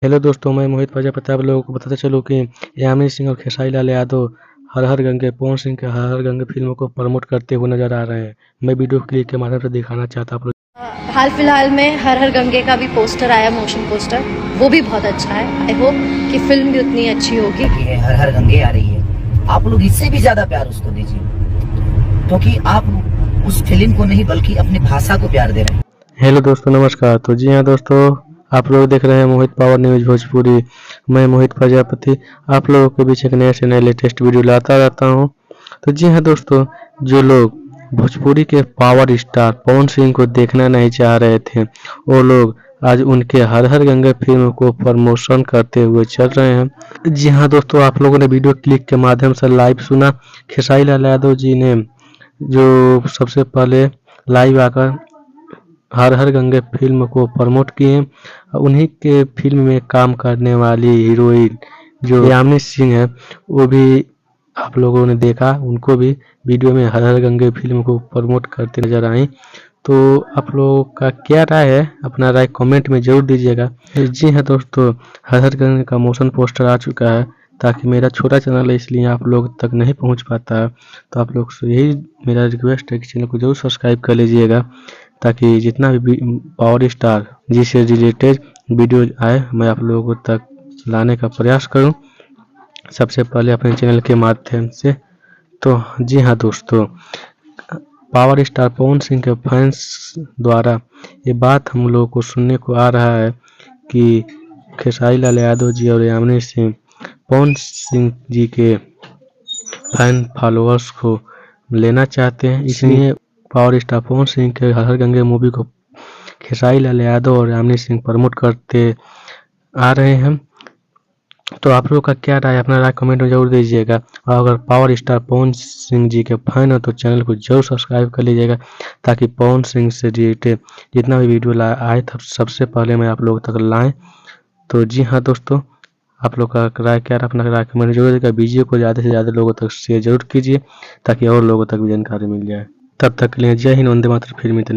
Hello दोस्तों, मैं मोहित प्रजापति आप लोगों को बताता चलूं कि यामिनी सिंह और खेसारी लाल यादव हर हर गंगे पवन सिंह के हर हर गंगे फिल्मों को प्रमोट करते हुए नजर आ रहे हैं। मैं वीडियो क्लिप के माध्यम से दिखाना चाहता आप लोग। हाल फिलहाल में हर हर गंगे का भी पोस्टर आया, मोशन पोस्टर, वो भी बहुत अच्छा है। आई होप कि फिल्म भी उतनी अच्छी होगी। हर हर गंगे आ रही है, आप लोग इससे भी ज्यादा प्यार उसको दीजिए, क्योंकि आप उस फिल्म को नहीं बल्कि अपनी भाषा को प्यार दे रहे हैं। हेलो दोस्तों, नमस्कार। तो जी हाँ दोस्तों, आप लोग देख रहे हैं मोहित पावर न्यूज भोजपुरी। मैं मोहित प्रजापति आप लोगों के बीच एक नए से नए लेटेस्ट वीडियो लाता रहता हूँ। तो जी हाँ दोस्तों, जो लोग भोजपुरी के पावर स्टार पवन सिंह को देखना नहीं चाह रहे थे, वो लोग आज उनके हर हर गंगे फिल्म को प्रमोशन करते हुए चल रहे हैं। जी हाँ दोस्तों, आप लोगों ने वीडियो क्लिक के माध्यम से लाइव सुना। खेसारी लाल यादव जी ने जो सबसे पहले लाइव आकर हर हर गंगे फिल्म को प्रमोट किए। उन्हीं के फिल्म में काम करने वाली हीरोइन जो यामिनी सिंह है, वो भी आप लोगों ने देखा, उनको भी वीडियो में हर हर गंगे फिल्म को प्रमोट करते नजर आई। तो आप लोगों का क्या राय है, अपना राय कमेंट में जरूर दीजिएगा। जी हाँ दोस्तों, हर हर गंगे का मोशन पोस्टर आ चुका है। ताकि मेरा छोटा चैनल है इसलिए आप लोग तक नहीं पहुंच पाता है, तो आप लोग से यही मेरा रिक्वेस्ट है कि चैनल को जरूर सब्सक्राइब कर लीजिएगा, ताकि जितना भी पावर स्टार जिससे रिलेटेड वीडियो आए मैं आप लोगों तक लाने का प्रयास करूं, सबसे पहले अपने चैनल के माध्यम से। तो जी हाँ दोस्तों, पावर स्टार पवन सिंह के फैंस द्वारा ये बात हम लोगों को सुनने को आ रहा है कि खेसारी लाल यादव जी और यामिनी सिंह पवन सिंह जी के फैन फॉलोअर्स को लेना चाहते हैं, इसलिए पावर स्टार पवन सिंह के हर हर गंगे मूवी को खेसारी लाल यादव और यामिनी सिंह प्रमोट करते आ रहे हैं। तो आप लोगों का क्या राय, अपना राय कमेंट में जरूर दीजिएगा। और अगर पावर स्टार पवन सिंह जी के फैन हो तो चैनल को जरूर सब्सक्राइब कर लीजिएगा, ताकि पवन सिंह से रिलेटेड जितना भी वीडियो आए तब सबसे पहले मैं आप लोगों तक लाएं। तो जी हाँ दोस्तों, आप लोग का राय क्या है, अपना राय कमेंट जरूर दीजिएगा। वीडियो को ज़्यादा से ज़्यादा लोगों तक शेयर जरूर कीजिए, ताकि और लोगों तक भी जानकारी मिल जाए। तब तक के लिए जय हिंद, वंदे मातरम। फिर मिलते हैं।